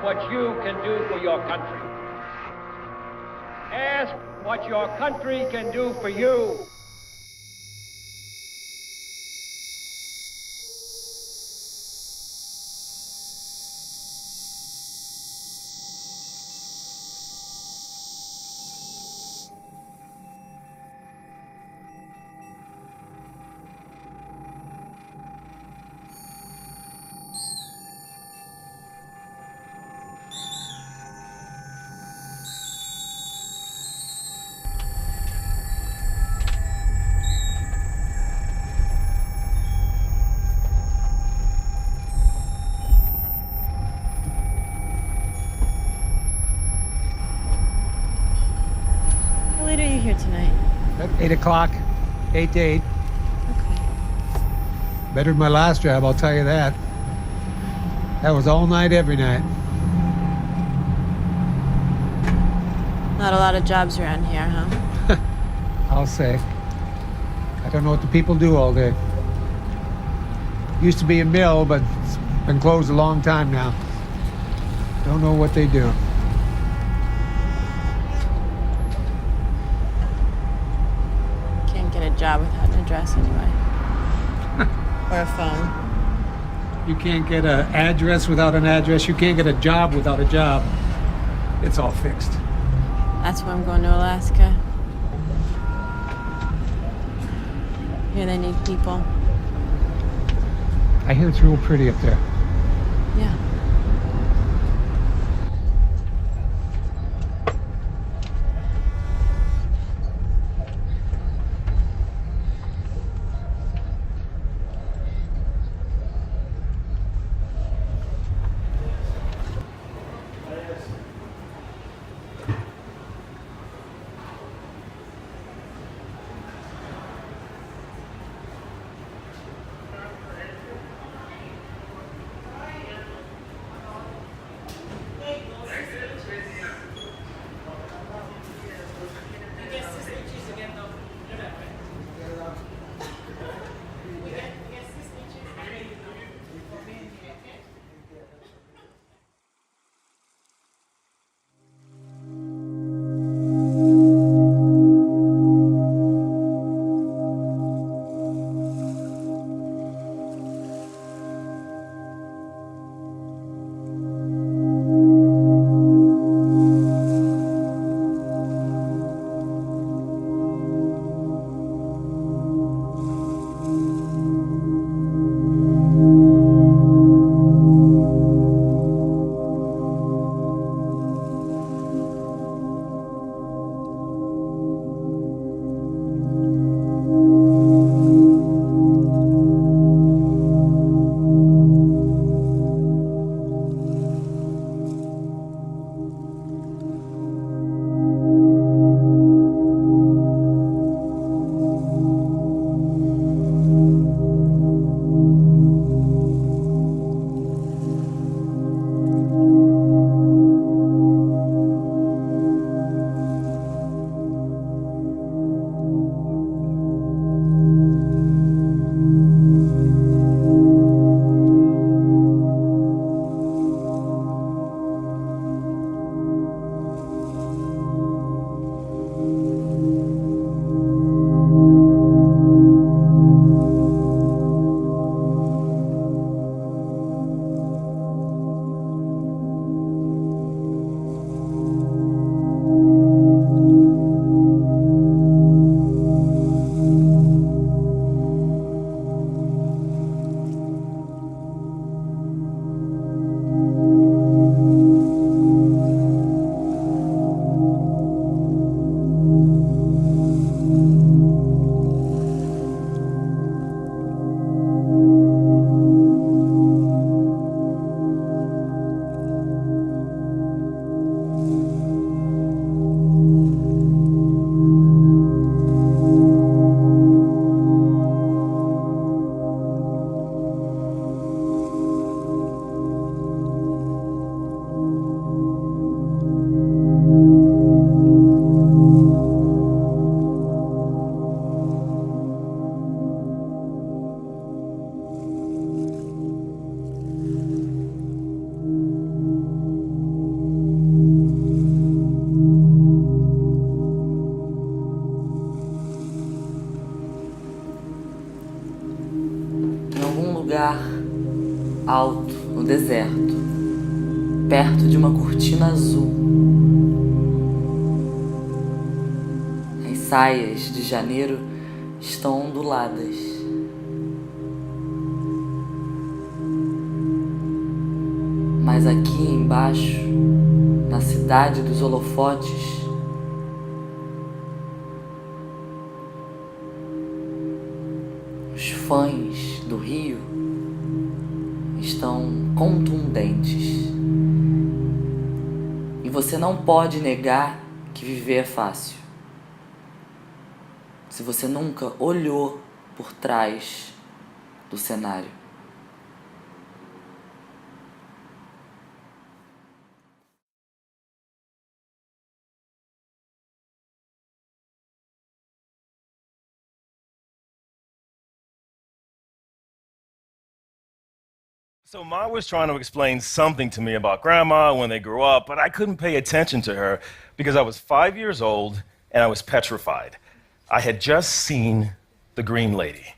what you can do for your country. Ask what your country can do for you. How late are you here tonight? At 8 o'clock, 8 to 8. Okay. Better than my last job, I'll tell you that. That was all night, every night. Not a lot of jobs around here, huh? I'll say. I don't know what the people do all day. Used to be a mill, but it's been closed a long time now. Don't know what they do. Can't get a job without an address anyway. Or a phone. You can't get an address without an address. You can't get a job without a job. It's all fixed. That's why I'm going to Alaska. Here they need people. I hear it's real pretty up there. Yeah. algum lugar alto no deserto, perto de uma cortina azul. As saias de janeiro estão onduladas. Mas aqui embaixo, na cidade dos holofotes, os fãs do rio estão contundentes. E você não pode negar que viver é fácil. Se você nunca olhou por trás do cenário. So Ma was trying to explain something to me about Grandma when they grew up, but I couldn't pay attention to her because I was 5 years old and I was petrified. I had just seen The Green Lady.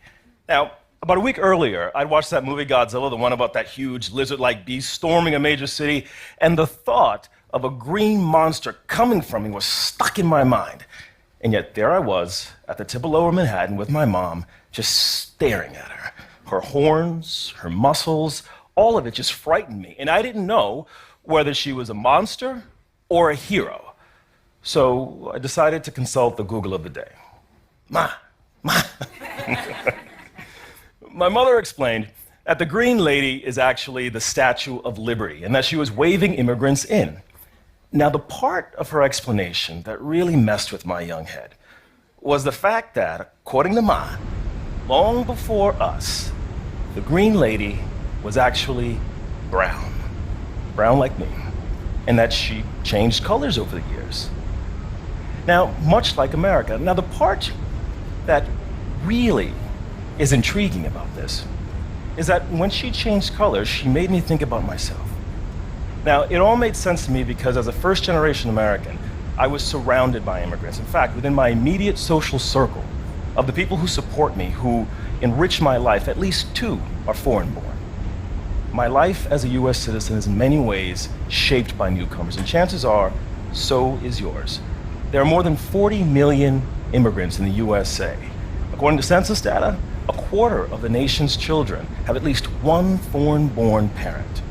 Now, about a week earlier, I'd watched that movie Godzilla, the one about that huge lizard-like beast storming a major city, and the thought of a green monster coming from me was stuck in my mind. And yet there I was at the tip of Lower Manhattan with my mom, just staring at her. Her horns, her muscles, all of it just frightened me. And I didn't know whether she was a monster or a hero. So I decided to consult the Google of the day. Ma. My mother explained that the Green Lady is actually the Statue of Liberty and that she was waving immigrants in. Now, the part of her explanation that really messed with my young head was the fact that, according to Ma, long before us, the Green Lady was actually brown like me, and that she changed colors over the years. Now, much like America. Now, the part that really is intriguing about this is that when she changed colors, she made me think about myself. Now, it all made sense to me because as a first-generation American, I was surrounded by immigrants. In fact, within my immediate social circle of the people who support me, who enrich my life, at least 2 are foreign-born. My life as a U.S. citizen is in many ways shaped by newcomers, and chances are, so is yours. There are more than 40 million immigrants in the USA. According to census data, a quarter of the nation's children have at least one foreign-born parent.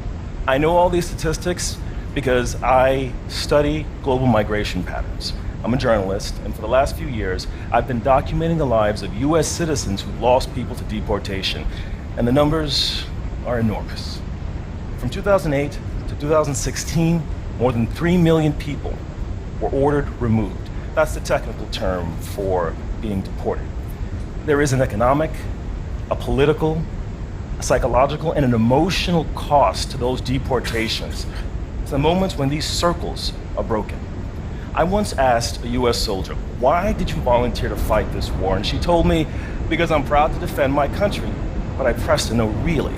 I know all these statistics because I study global migration patterns. I'm a journalist, and for the last few years, I've been documenting the lives of U.S. citizens who lost people to deportation, and the numbers are enormous. From 2008 to 2016, more than 3 million people were ordered removed. That's the technical term for being deported. There is an economic, a political, a psychological, and an emotional cost to those deportations. It's the moments when these circles are broken. I once asked a U.S. soldier, "Why did you volunteer to fight this war?" And she told me, "Because I'm proud to defend my country." But I pressed her, "No, really,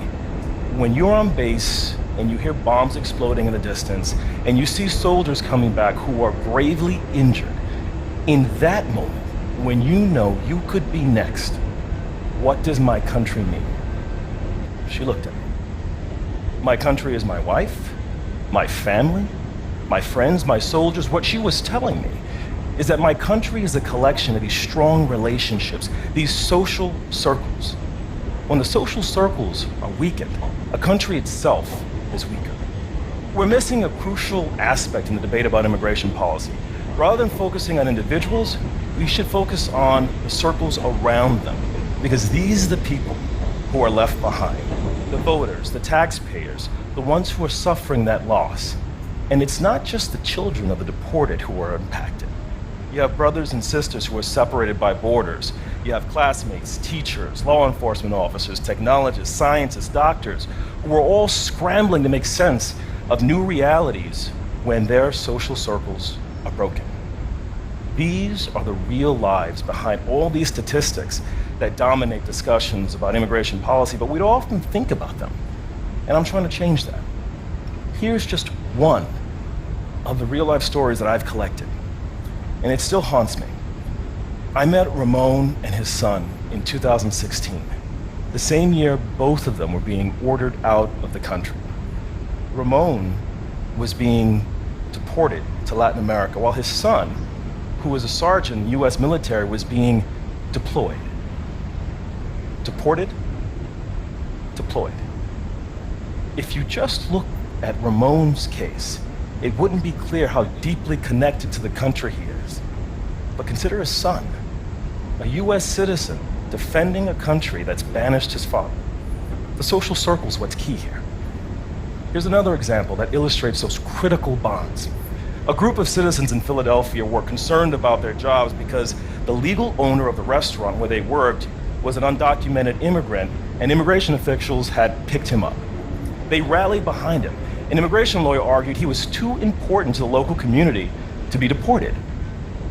when you're on base and you hear bombs exploding in the distance and you see soldiers coming back who are gravely injured, in that moment, when you know you could be next, what does my country mean?" She looked at me. My country is my wife, my family, my friends, my soldiers. What she was telling me is that my country is a collection of these strong relationships, these social circles. When the social circles are weakened, a country itself is weaker. We're missing a crucial aspect in the debate about immigration policy. Rather than focusing on individuals, we should focus on the circles around them, because these are the people who are left behind. The voters, the taxpayers, the ones who are suffering that loss. And it's not just the children of the deported who are impacted. You have brothers and sisters who are separated by borders. You have classmates, teachers, law enforcement officers, technologists, scientists, doctors, who are all scrambling to make sense of new realities when their social circles are broken. These are the real lives behind all these statistics that dominate discussions about immigration policy, but we don't often think about them. And I'm trying to change that. Here's just one of the real-life stories that I've collected, and it still haunts me. I met Ramon and his son in 2016. the same year both of them were being ordered out of the country. Ramon was being deported to Latin America, while his son, who was a sergeant in the US military, was being deployed. Deported, deployed. If you just look at Ramon's case, it wouldn't be clear how deeply connected to the country he is. But consider his son, a US citizen defending a country that's banished his father. The social circle is what's key here. Here's another example that illustrates those critical bonds. A group of citizens in Philadelphia were concerned about their jobs because the legal owner of the restaurant where they worked was an undocumented immigrant, and immigration officials had picked him up. They rallied behind him. An immigration lawyer argued he was too important to the local community to be deported.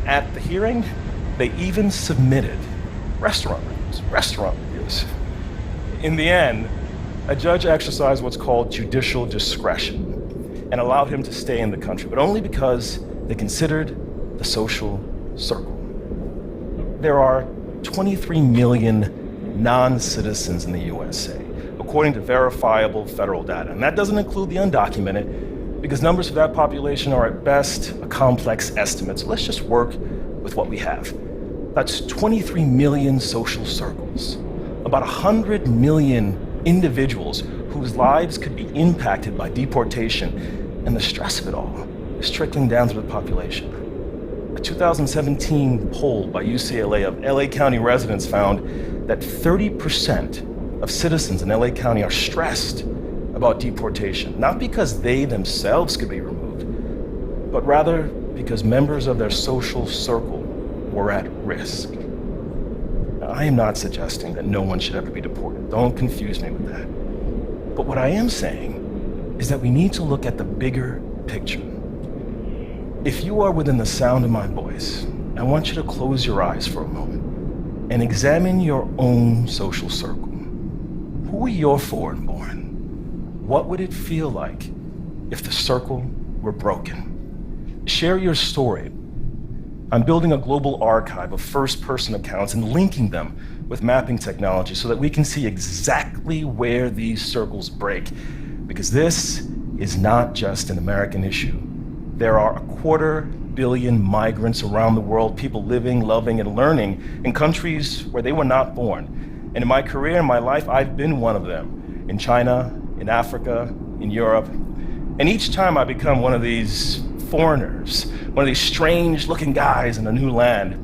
At the hearing, they even submitted restaurant reviews. In the end, a judge exercised what's called judicial discretion and allowed him to stay in the country, but only because they considered the social circle. There are 23 million non-citizens in the USA, according to verifiable federal data. And that doesn't include the undocumented, because numbers for that population are at best a complex estimate. So let's just work with what we have. That's 23 million social circles, about 100 million individuals whose lives could be impacted by deportation, and the stress of it all is trickling down through the population. A 2017 poll by UCLA of LA County residents found that 30% of citizens in LA County are stressed about deportation, not because they themselves could be removed, but rather because members of their social circle were at risk. Now, I am not suggesting that no one should ever be deported. Don't confuse me with that. But what I am saying is that we need to look at the bigger picture. If you are within the sound of my voice, I want you to close your eyes for a moment and examine your own social circle. Who are your foreign-born? What would it feel like if the circle were broken? Share your story. I'm building a global archive of first-person accounts and linking them with mapping technology so that we can see exactly where these circles break. Because this is not just an American issue. There are 250 million migrants around the world, people living, loving, and learning in countries where they were not born. And in my career, in my life, I've been one of them. In China, in Africa, in Europe. And each time I become one of these foreigners, one of these strange-looking guys in a new land,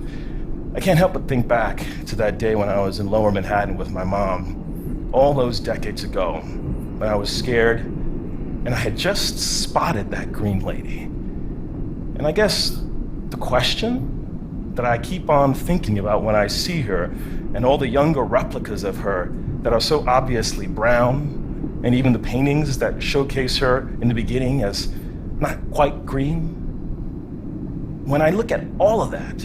I can't help but think back to that day when I was in Lower Manhattan with my mom, all those decades ago, when I was scared, and I had just spotted that green lady. And I guess the question that I keep on thinking about when I see her and all the younger replicas of her that are so obviously brown, and even the paintings that showcase her in the beginning as not quite green. When I look at all of that,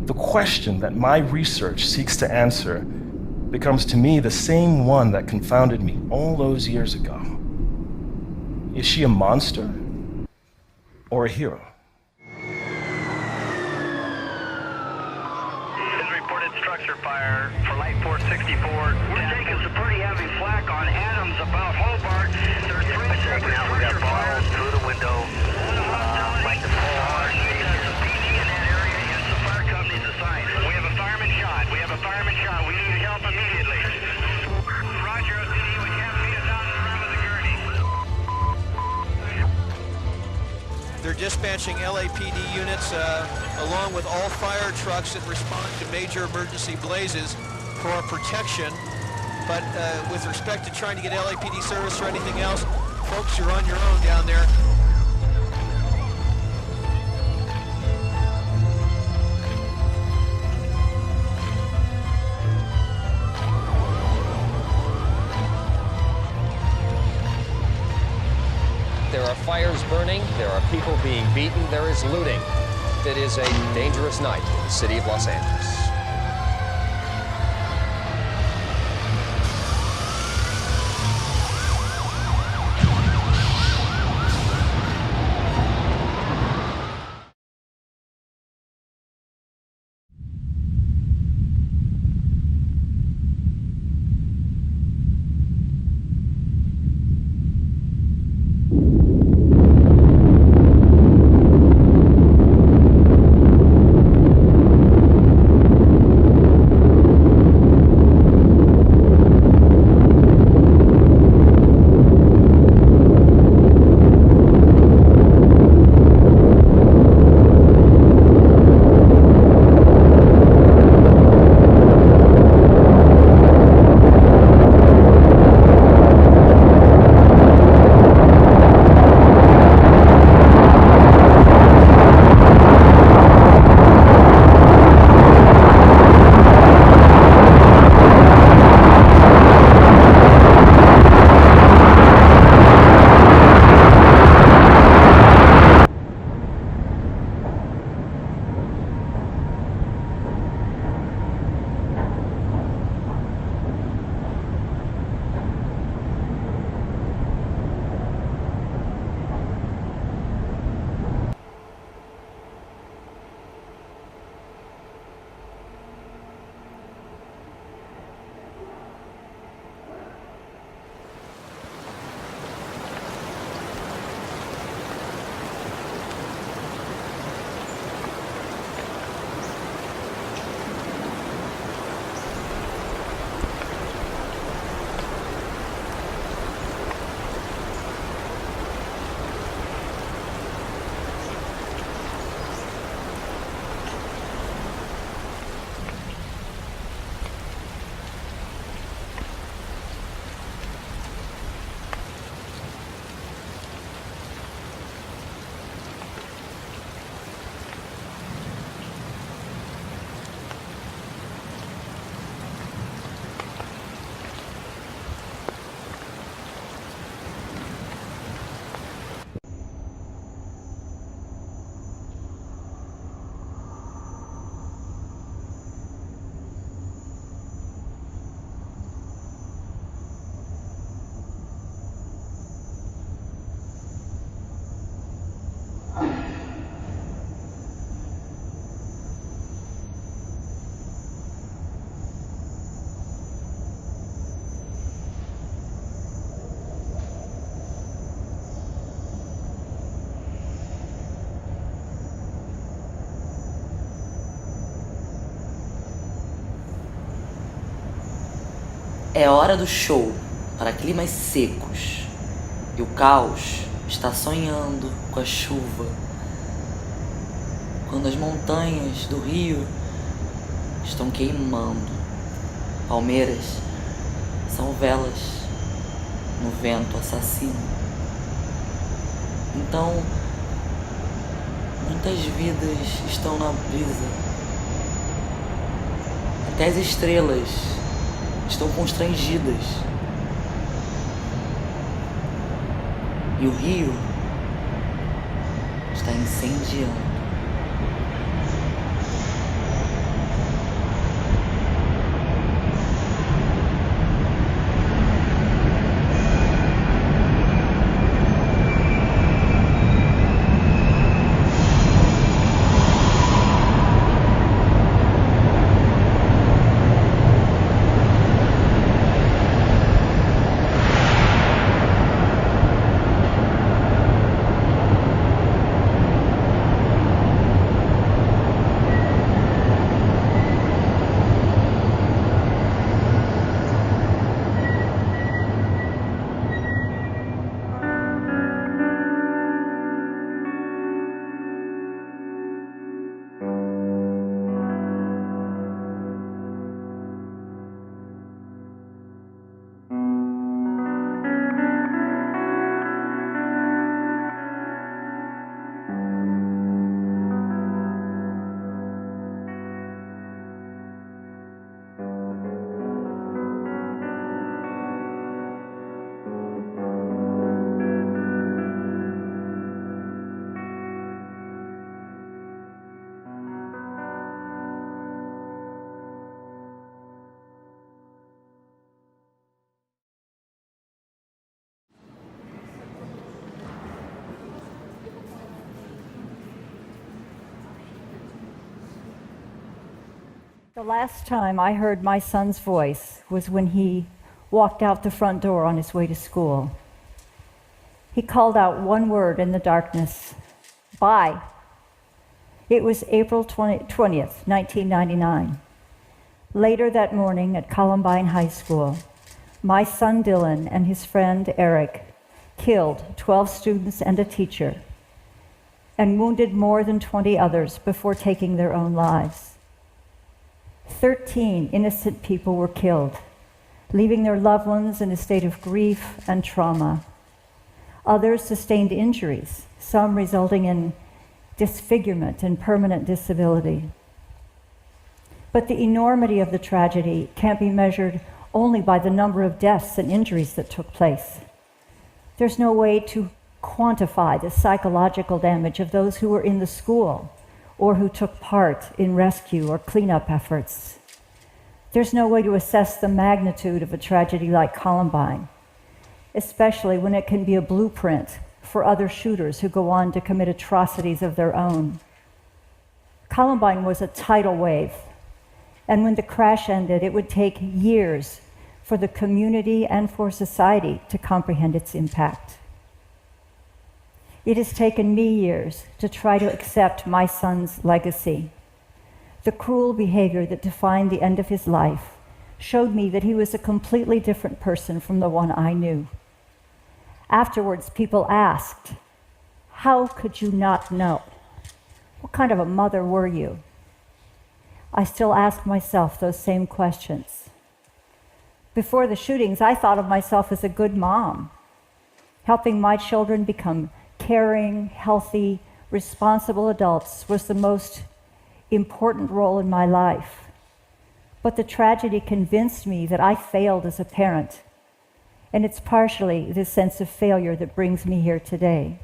the question that my research seeks to answer becomes to me the same one that confounded me all those years ago. Is she a monster or a hero? Reported structure fire for Light 464. We're taking some pretty heavy flak on Adams about Hobart. There's 3 separate structure fires through the window. Like the full hard. There's a PD in that area and some fire companies assigned. We have a fireman shot. We need help immediately. Roger, OCD. We can't beat us out in the room of the gurney. They're dispatching LAPD units along with all fire trucks that respond to major emergency blazes for our protection. But with respect to trying to get LAPD service or anything else, folks, you're on your own down there. There are fires burning, there are people being beaten, there is looting. It is a dangerous night in the city of Los Angeles. É hora do show para climas secos, e o caos está sonhando com a chuva. Quando as montanhas do rio estão queimando, palmeiras são velas no vento assassino. Então, muitas vidas estão na brisa. Até as estrelas estão constrangidas. E o rio está incendiando. The last time I heard my son's voice was when he walked out the front door on his way to school. He called out one word in the darkness, "Bye." It was April 20th, 1999. Later that morning at Columbine High School, my son Dylan and his friend Eric killed 12 students and a teacher and wounded more than 20 others before taking their own lives. 13 innocent people were killed, leaving their loved ones in a state of grief and trauma. Others sustained injuries, some resulting in disfigurement and permanent disability. But the enormity of the tragedy can't be measured only by the number of deaths and injuries that took place. There's no way to quantify the psychological damage of those who were in the school or who took part in rescue or cleanup efforts. There's no way to assess the magnitude of a tragedy like Columbine, especially when it can be a blueprint for other shooters who go on to commit atrocities of their own. Columbine was a tidal wave, and when the crash ended, it would take years for the community and for society to comprehend its impact. It has taken me years to try to accept my son's legacy. The cruel behavior that defined the end of his life showed me that he was a completely different person from the one I knew. Afterwards, people asked, "How could you not know? What kind of a mother were you?" I still ask myself those same questions. Before the shootings, I thought of myself as a good mom, helping my children become caring, healthy, responsible adults was the most important role in my life. But the tragedy convinced me that I failed as a parent, and it's partially this sense of failure that brings me here today.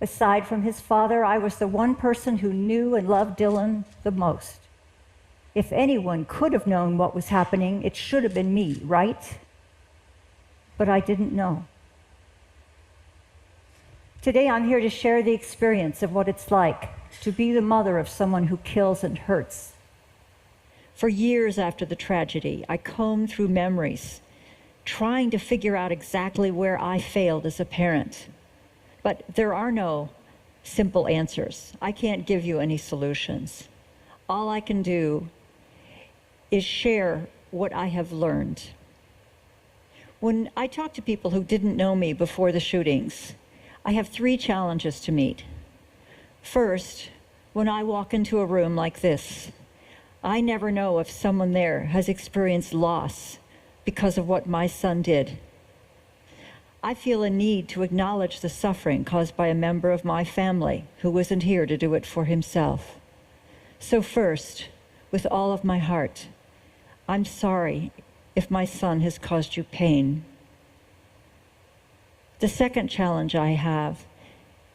Aside from his father, I was the one person who knew and loved Dylan the most. If anyone could have known what was happening, it should have been me, right? But I didn't know. Today, I'm here to share the experience of what it's like to be the mother of someone who kills and hurts. For years after the tragedy, I combed through memories, trying to figure out exactly where I failed as a parent. But there are no simple answers. I can't give you any solutions. All I can do is share what I have learned. When I talk to people who didn't know me before the shootings, I have 3 challenges to meet. First, when I walk into a room like this, I never know if someone there has experienced loss because of what my son did. I feel a need to acknowledge the suffering caused by a member of my family who wasn't here to do it for himself. So first, with all of my heart, I'm sorry if my son has caused you pain. The second challenge I have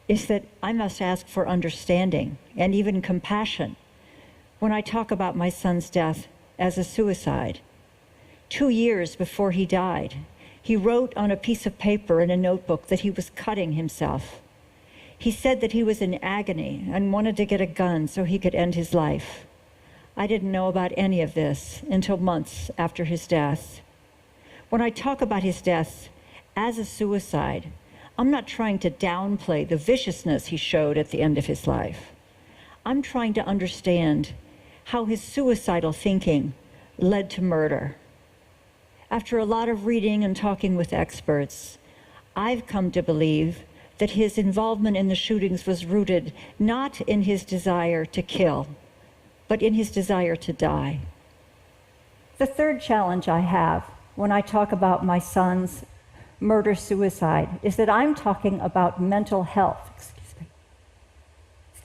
is that I must ask for understanding and even compassion when I talk about my son's death as a suicide. 2 years before he died, he wrote on a piece of paper in a notebook that he was cutting himself. He said that he was in agony and wanted to get a gun so he could end his life. I didn't know about any of this until months after his death. When I talk about his death as a suicide, I'm not trying to downplay the viciousness he showed at the end of his life. I'm trying to understand how his suicidal thinking led to murder. After a lot of reading and talking with experts, I've come to believe that his involvement in the shootings was rooted not in his desire to kill, but in his desire to die. The third challenge I have when I talk about my son's murder-suicide is that I'm talking about mental health.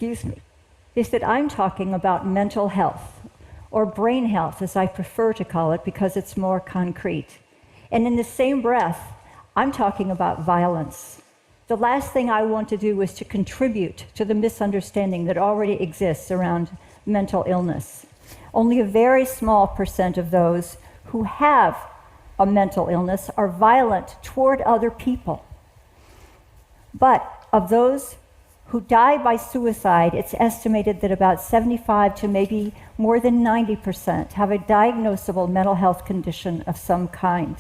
Is that I'm talking about mental health, or brain health, as I prefer to call it, because it's more concrete. And in the same breath, I'm talking about violence. The last thing I want to do is to contribute to the misunderstanding that already exists around mental illness. Only a very small percent of those who have a mental illness are violent toward other people. But of those who die by suicide, it's estimated that about 75 to maybe more than 90% have a diagnosable mental health condition of some kind.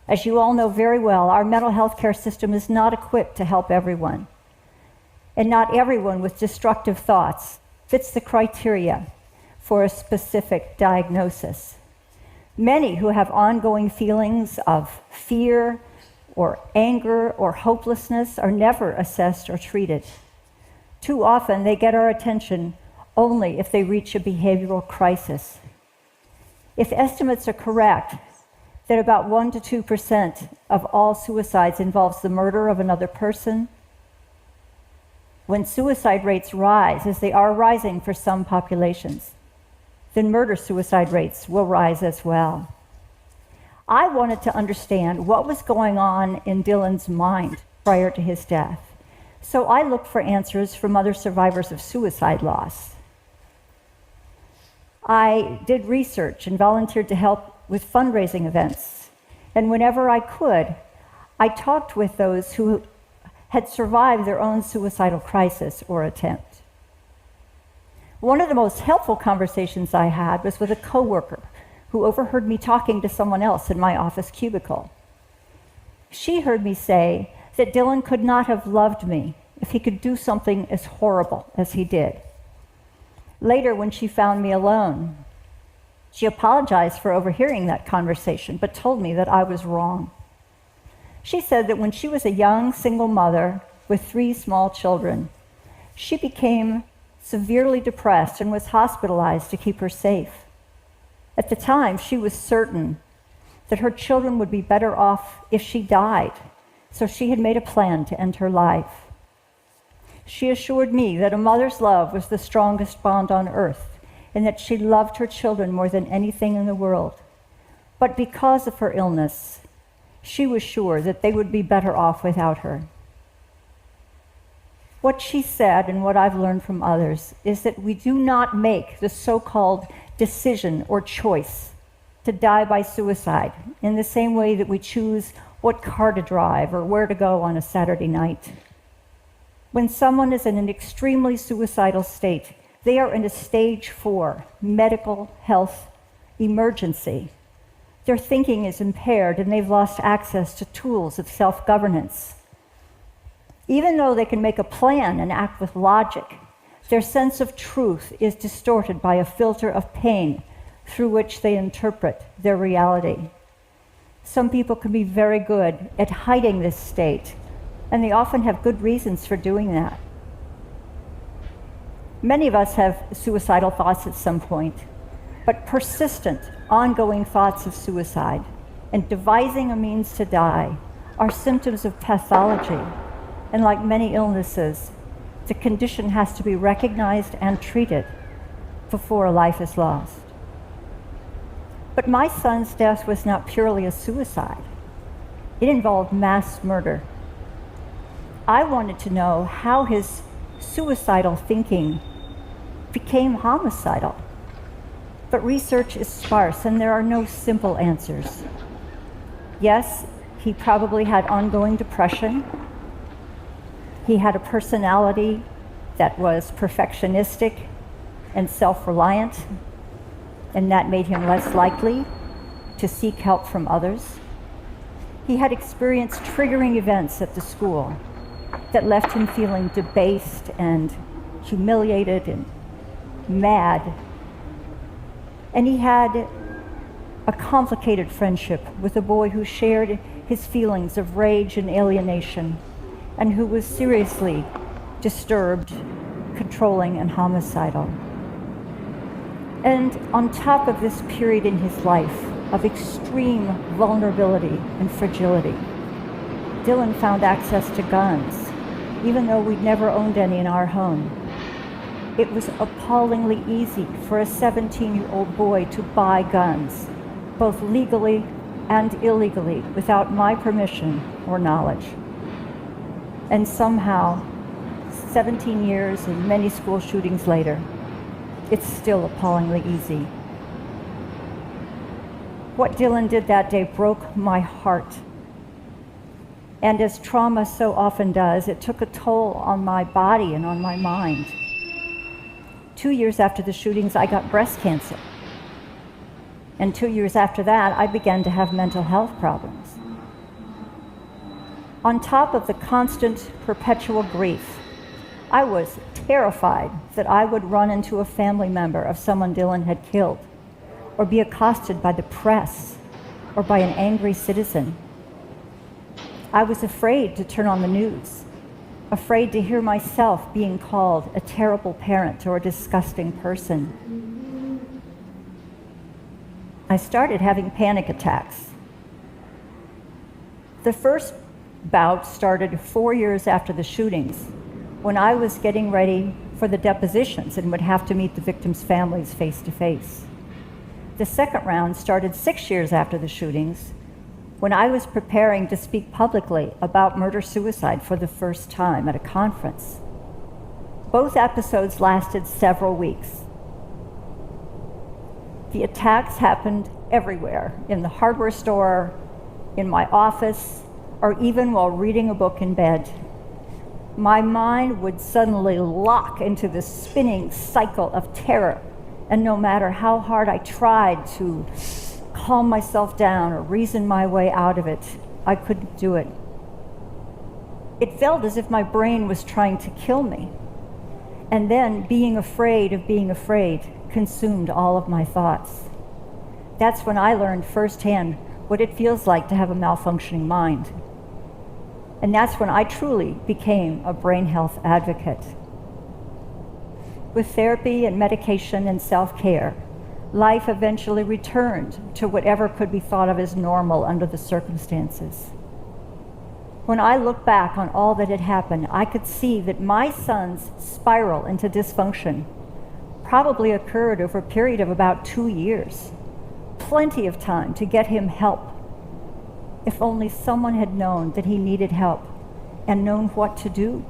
As you all know very well, our mental health care system is not equipped to help everyone. And not everyone with destructive thoughts fits the criteria for a specific diagnosis. Many who have ongoing feelings of fear or anger or hopelessness are never assessed or treated. Too often they get our attention only if they reach a behavioral crisis. If estimates are correct, that about 1 to 2% of all suicides involves the murder of another person, when suicide rates rise, as they are rising for some populations, then murder-suicide rates will rise as well. I wanted to understand what was going on in Dylan's mind prior to his death, so I looked for answers from other survivors of suicide loss. I did research and volunteered to help with fundraising events, and whenever I could, I talked with those who had survived their own suicidal crisis or attempt. One of the most helpful conversations I had was with a coworker who overheard me talking to someone else in my office cubicle. She heard me say that Dylan could not have loved me if he could do something as horrible as he did. Later, when she found me alone, she apologized for overhearing that conversation, but told me that I was wrong. She said that when she was a young single mother with 3 small children, she became severely depressed and was hospitalized to keep her safe. At the time, she was certain that her children would be better off if she died, so she had made a plan to end her life. She assured me that a mother's love was the strongest bond on earth, and that she loved her children more than anything in the world. But because of her illness, she was sure that they would be better off without her. What she said, and what I've learned from others, is that we do not make the so-called decision or choice to die by suicide in the same way that we choose what car to drive or where to go on a Saturday night. When someone is in an extremely suicidal state, they are in a stage 4 medical health emergency. Their thinking is impaired and they've lost access to tools of self-governance. Even though they can make a plan and act with logic, their sense of truth is distorted by a filter of pain, through which they interpret their reality. Some people can be very good at hiding this state, and they often have good reasons for doing that. Many of us have suicidal thoughts at some point, but persistent, ongoing thoughts of suicide and devising a means to die are symptoms of pathology, and like many illnesses, the condition has to be recognized and treated before a life is lost. But my son's death was not purely a suicide. It involved mass murder. I wanted to know how his suicidal thinking became homicidal. But research is sparse, and there are no simple answers. Yes, he probably had ongoing depression. He had a personality that was perfectionistic and self-reliant, and that made him less likely to seek help from others. He had experienced triggering events at the school that left him feeling debased and humiliated and mad. And he had a complicated friendship with a boy who shared his feelings of rage and alienation, and who was seriously disturbed, controlling, and homicidal. And on top of this period in his life of extreme vulnerability and fragility, Dylan found access to guns, even though we'd never owned any in our home. It was appallingly easy for a 17-year-old boy to buy guns, both legally and illegally, without my permission or knowledge. And somehow, 17 years and many school shootings later, it's still appallingly easy. What Dylan did that day broke my heart. And as trauma so often does, it took a toll on my body and on my mind. 2 years after the shootings, I got breast cancer. And 2 years after that, I began to have mental health problems. On top of the constant, perpetual grief, I was terrified that I would run into a family member of someone Dylan had killed, or be accosted by the press, or by an angry citizen. I was afraid to turn on the news, afraid to hear myself being called a terrible parent or a disgusting person. I started having panic attacks. The first bout started 4 years after the shootings, when I was getting ready for the depositions and would have to meet the victims' families face to face. The second round started 6 years after the shootings, when I was preparing to speak publicly about murder-suicide for the first time at a conference. Both episodes lasted several weeks. The attacks happened everywhere, in the hardware store, in my office, or even while reading a book in bed. My mind would suddenly lock into this spinning cycle of terror, and no matter how hard I tried to calm myself down or reason my way out of it, I couldn't do it. It felt as if my brain was trying to kill me. And then being afraid of being afraid consumed all of my thoughts. That's when I learned firsthand what it feels like to have a malfunctioning mind. And that's when I truly became a brain health advocate. With therapy and medication and self-care, life eventually returned to whatever could be thought of as normal under the circumstances. When I look back on all that had happened, I could see that my son's spiral into dysfunction probably occurred over a period of about 2 years. Plenty of time to get him help. If only someone had known that he needed help and known what to do.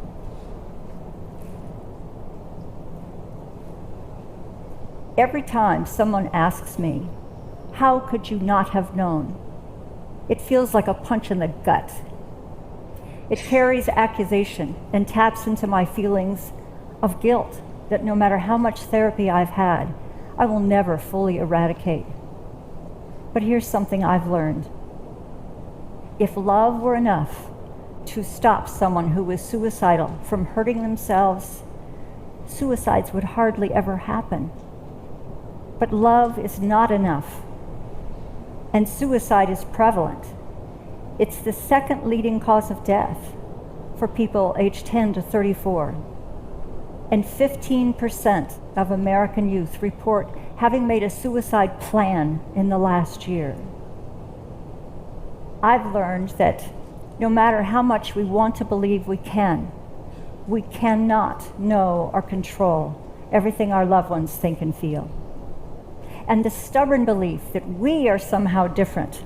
Every time someone asks me, "How could you not have known?" it feels like a punch in the gut. It carries accusation and taps into my feelings of guilt that no matter how much therapy I've had, I will never fully eradicate. But here's something I've learned. If love were enough to stop someone who was suicidal from hurting themselves, suicides would hardly ever happen. But love is not enough, and suicide is prevalent. It's the second leading cause of death for people aged 10 to 34. And 15% of American youth report having made a suicide plan in the last year. I've learned that no matter how much we want to believe we cannot know or control everything our loved ones think and feel. And the stubborn belief that we are somehow different,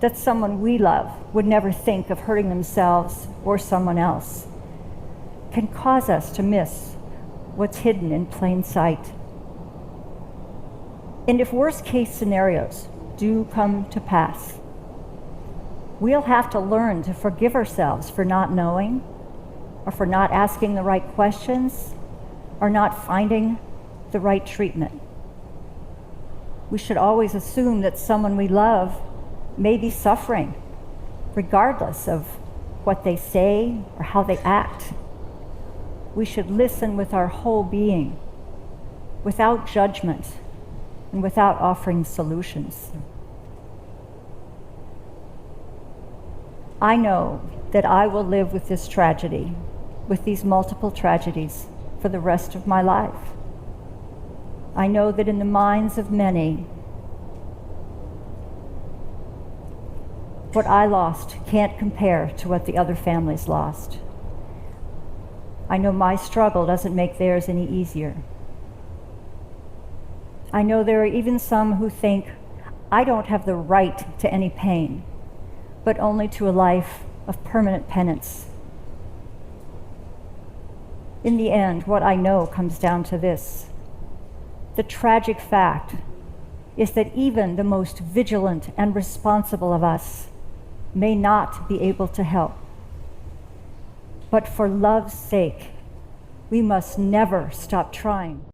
that someone we love would never think of hurting themselves or someone else, can cause us to miss what's hidden in plain sight. And if worst-case scenarios do come to pass, we'll have to learn to forgive ourselves for not knowing, or for not asking the right questions, or not finding the right treatment. We should always assume that someone we love may be suffering, regardless of what they say or how they act. We should listen with our whole being, without judgment and without offering solutions. I know that I will live with this tragedy, with these multiple tragedies, for the rest of my life. I know that in the minds of many, what I lost can't compare to what the other families lost. I know my struggle doesn't make theirs any easier. I know there are even some who think I don't have the right to any pain, but only to a life of permanent penance. In the end, what I know comes down to this. The tragic fact is that even the most vigilant and responsible of us may not be able to help. But for love's sake, we must never stop trying.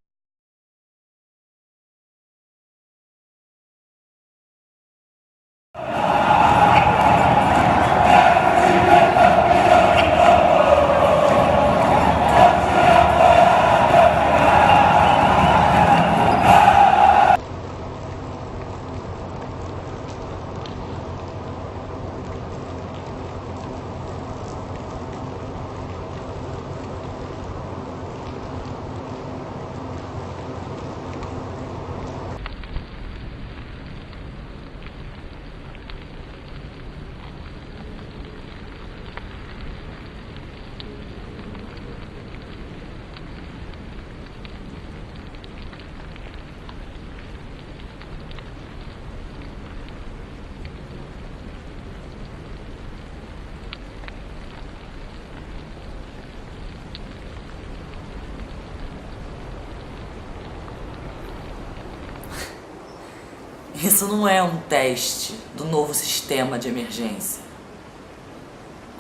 Isso não é um teste do novo sistema de emergência.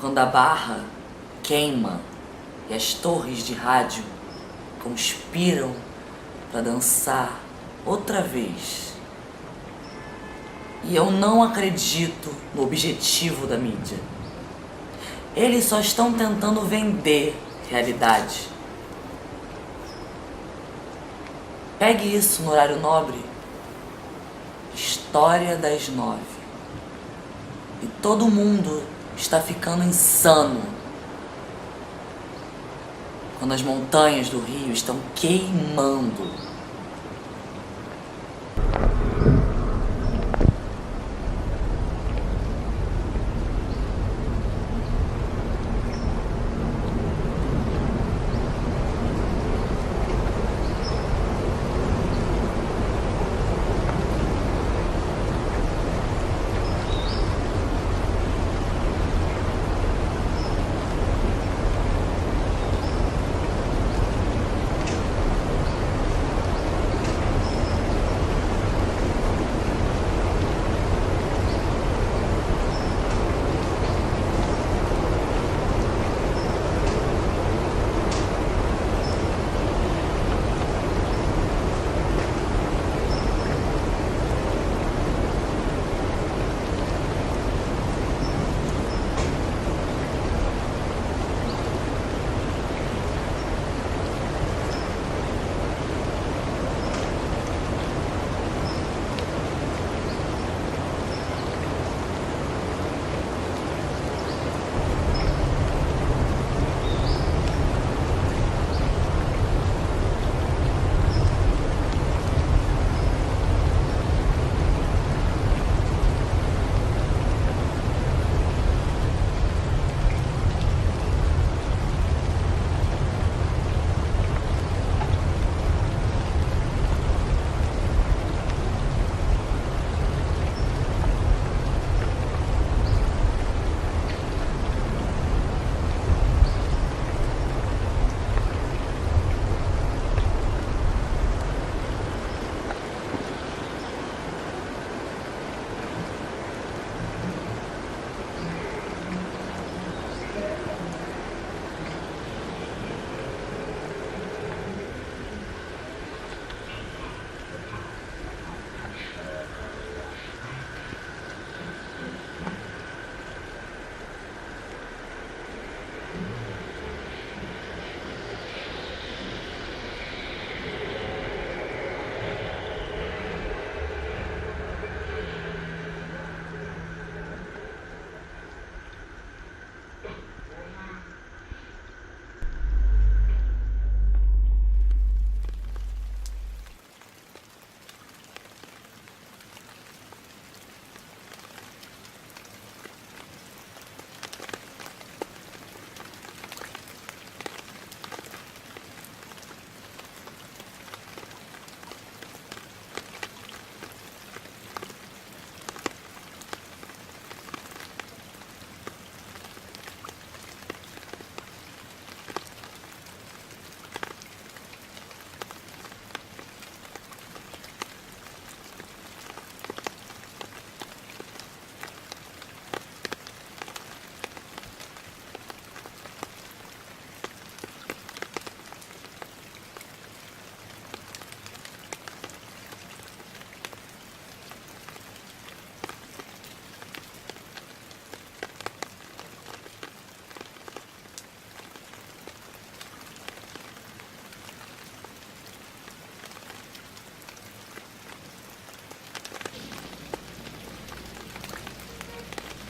Quando a barra queima e as torres de rádio conspiram para dançar outra vez. E eu não acredito no objetivo da mídia. Eles só estão tentando vender realidade. Pegue isso no horário nobre. História das 9. E todo mundo está ficando insano quando as montanhas do Rio estão queimando.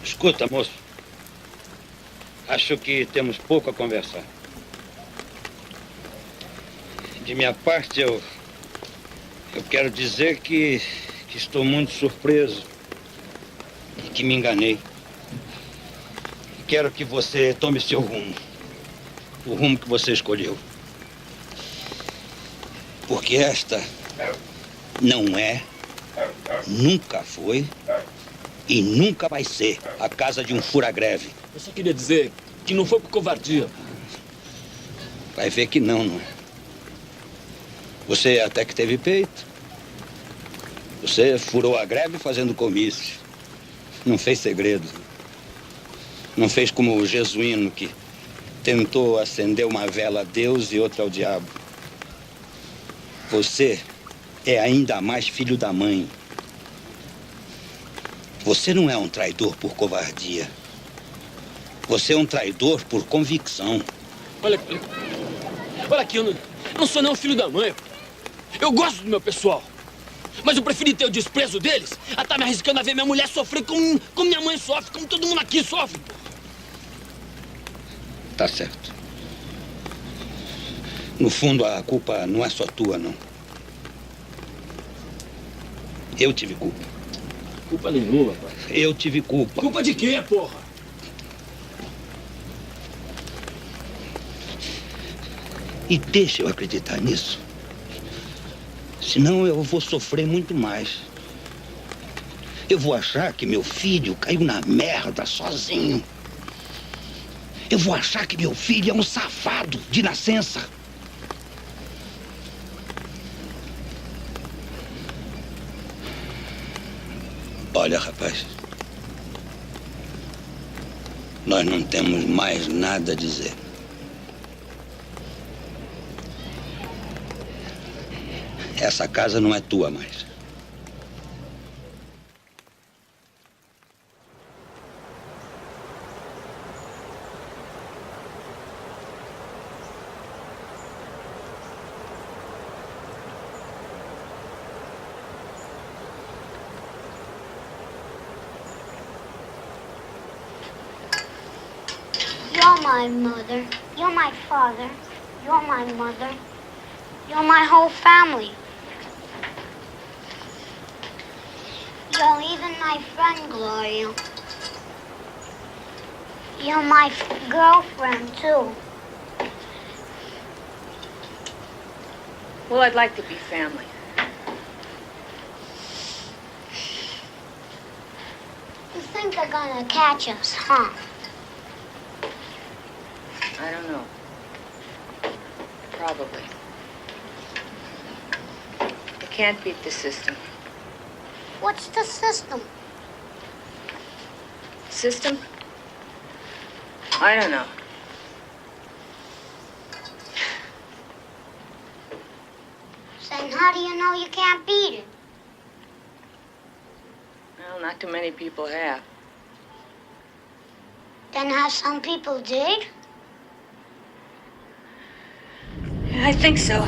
Escuta, moço. Acho que temos pouco a conversar. De minha parte, eu quero dizer que estou muito surpreso e que me enganei. Quero que você tome seu rumo. O rumo que você escolheu. Porque esta não é, nunca foi e nunca vai ser a casa de um fura-greve. Eu só queria dizer que não foi por covardia. Vai ver que não é? Você até que teve peito. Você furou a greve fazendo comício. Não fez segredo. Não fez como o jesuíno que tentou acender uma vela a Deus e outra ao diabo. Você é ainda mais filho da mãe. Você não é um traidor por covardia. Você é um traidor por convicção. Olha aqui, eu não sou não filho da mãe. Eu gosto do meu pessoal. Mas eu preferi ter o desprezo deles a estar me arriscando a ver minha mulher sofrer como minha mãe sofre, como todo mundo aqui sofre. Tá certo. No fundo, a culpa não é só tua, não. Eu tive culpa. Culpa nenhuma, pai. Eu tive culpa. Culpa de quê, porra? E deixa eu acreditar nisso. Senão eu vou sofrer muito mais. Eu vou achar que meu filho caiu na merda sozinho. Eu vou achar que meu filho é um safado de nascença. Olha, rapaz. Nós não temos mais nada a dizer. Essa casa não é tua mais. You're my mother. You're my father. You're my mother. You're my whole family. You're even my friend, Gloria. You're my girlfriend, too. Well, I'd like to be family. You think they're gonna catch us, huh? I don't know. Probably. They can't beat the system. What's the system? System? I don't know. Then how do you know you can't beat it? Well, not too many people have. Then have some people did? Yeah, I think so.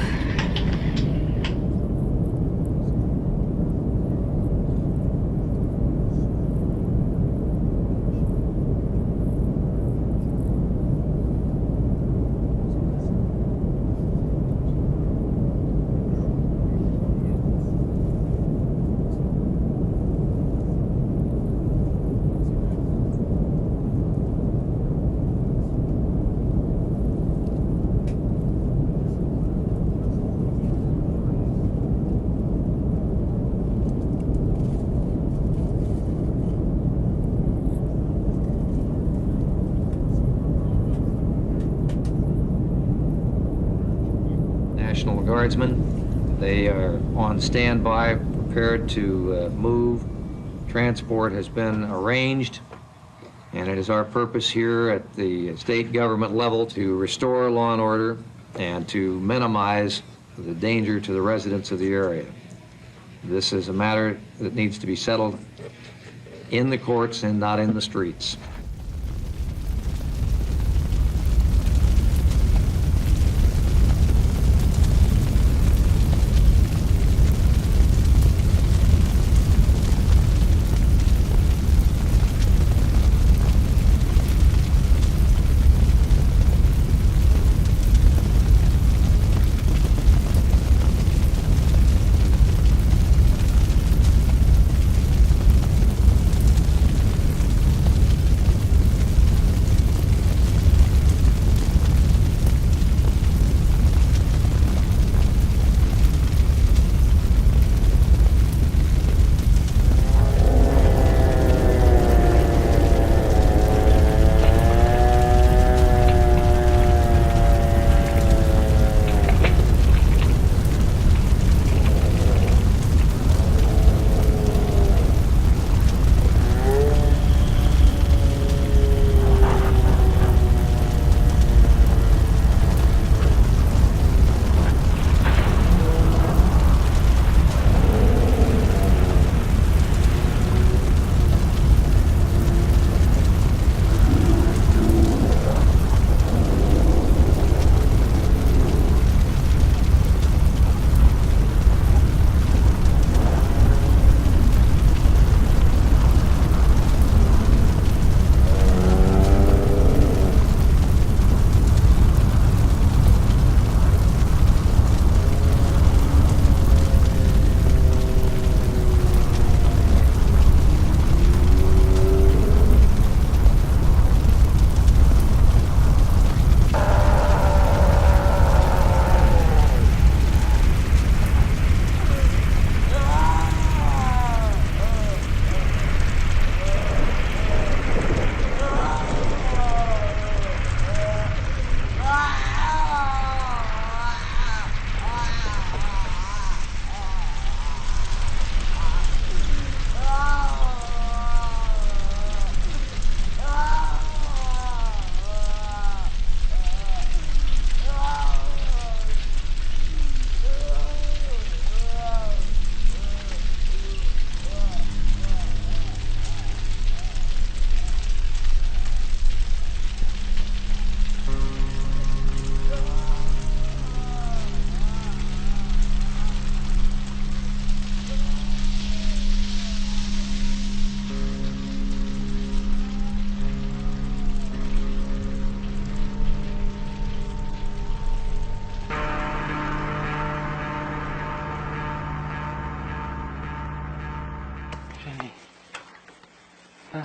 National Guardsmen. They are on standby, prepared to move. Transport has been arranged, and it is our purpose here at the state government level to restore law and order and to minimize the danger to the residents of the area. This is a matter that needs to be settled in the courts and not in the streets.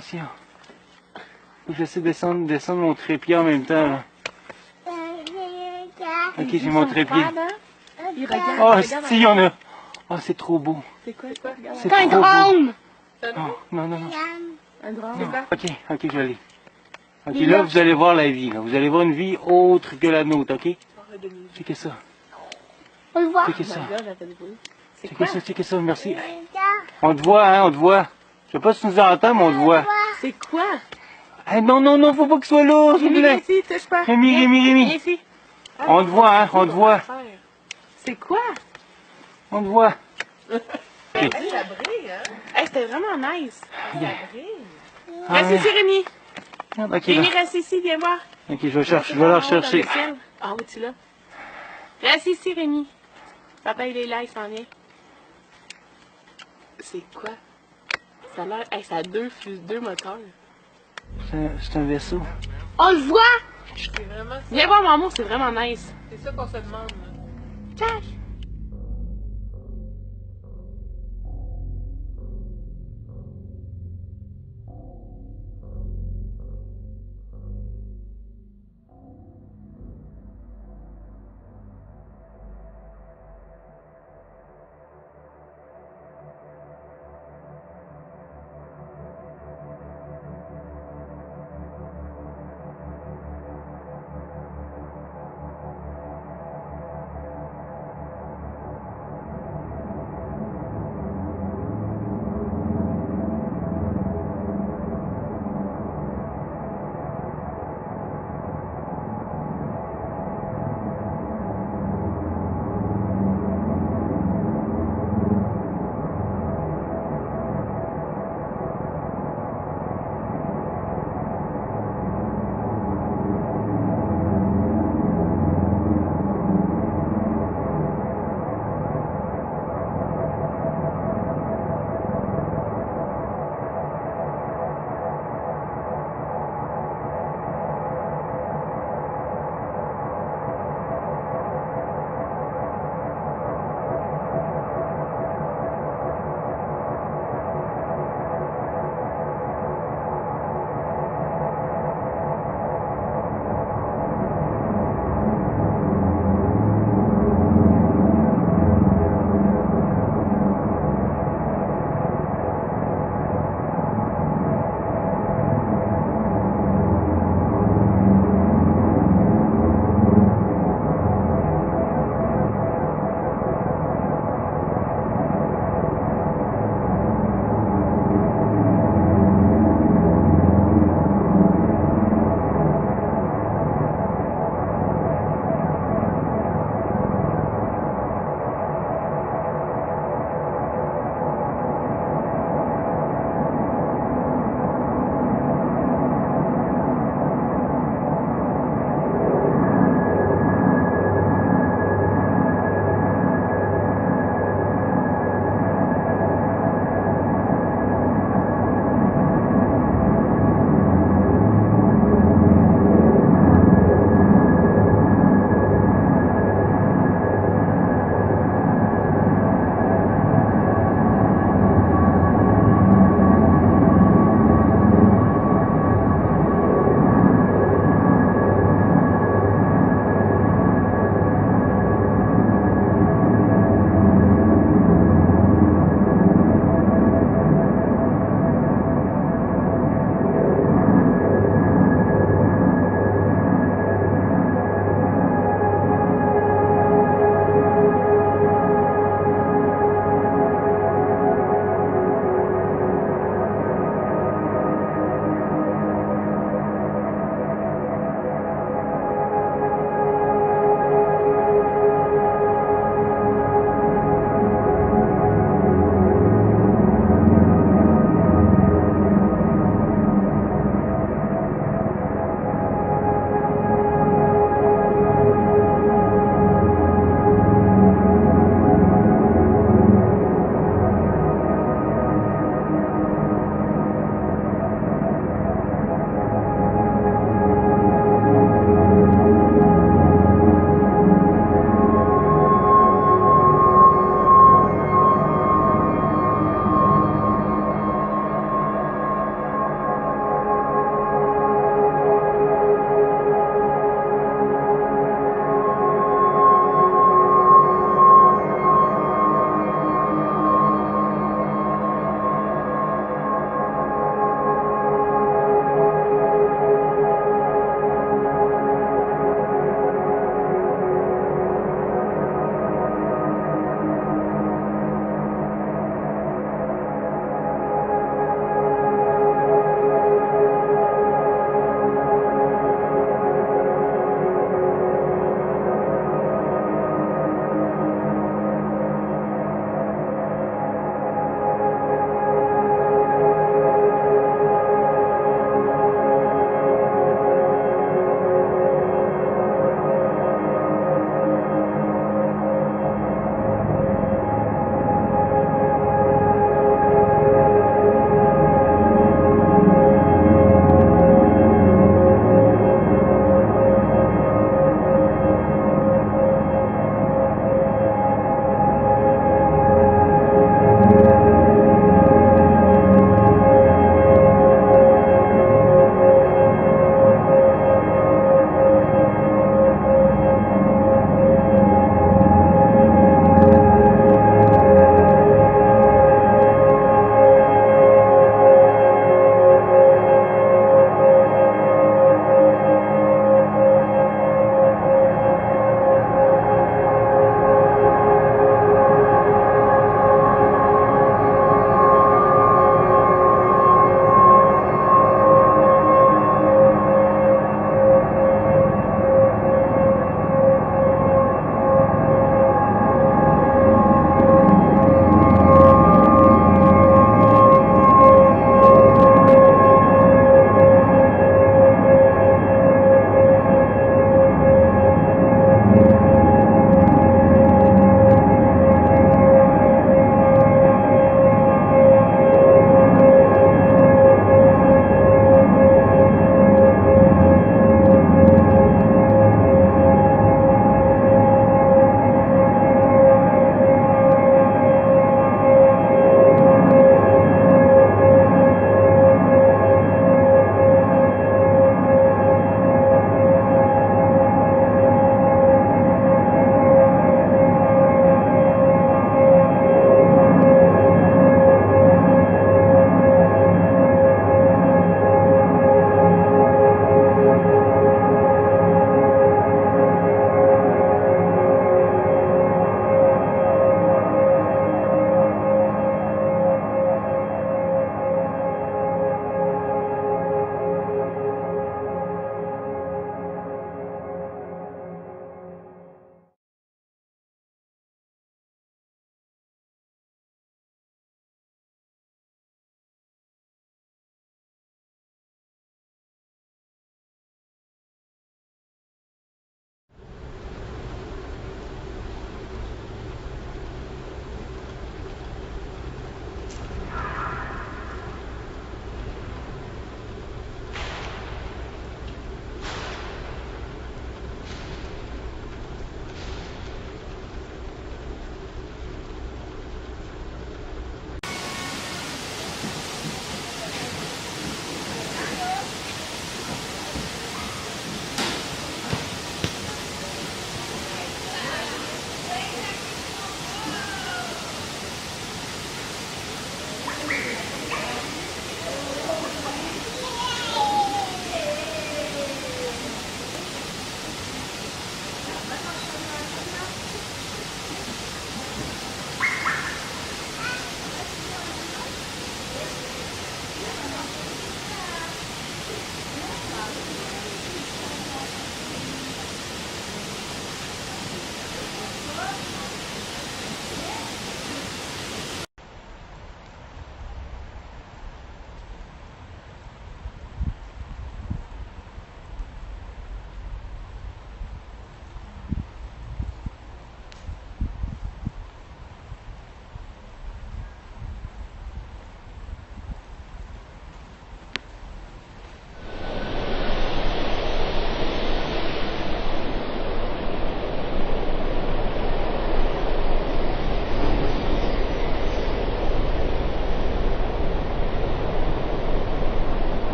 Attention. Faut que j'essaie de descendre mon trépied en même temps, là. Ok, j'ai mon trépied. Oh, si, il y en a. Oh, c'est trop beau. C'est quoi? Regarde. C'est trop beau. Non. Un drone. Non. Ok, je l'ai. Ok, là, vous allez voir la vie. Là. Vous allez voir une vie autre que la nôtre, ok? Checkez ça. On le voit. Checkez ça. Checkez ça, merci. Regarde. On te voit, hein, on te voit. Je sais pas si tu nous entends, mais on te voit. C'est quoi? Hey, non, faut pas qu'il soit là, s'il vous plaît. Ici, touche pas. Rémi. Viens ici. On te voit, hein, on te voit. C'est quoi? On te voit. Ça brille, hein? Hey, c'était vraiment nice. Ça brille. Ah, Reste ici, Rémi. Ok, Rémi, là. reste ici, viens voir. Ok, je vais la rechercher. Ah oui, tu l'as. Reste ici, Rémi. Papa, il est là, il s'en vient. C'est quoi? Ça a l'air... Hey, ça a deux moteurs. C'est un vaisseau. On le voit! C'est vraiment ça. Viens voir, maman, c'est vraiment nice. C'est ça qu'on se demande. Cache!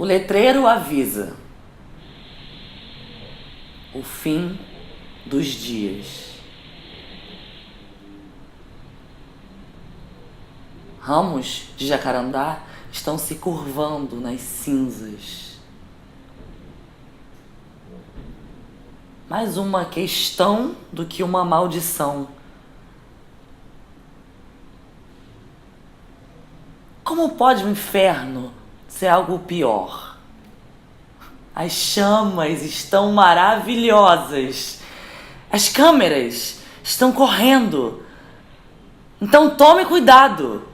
O letreiro avisa o fim dos dias. Ramos de jacarandá estão se curvando nas cinzas. Mais uma questão do que uma maldição. Como pode o inferno ser algo pior? As chamas estão maravilhosas. As câmeras estão correndo. Então tome cuidado.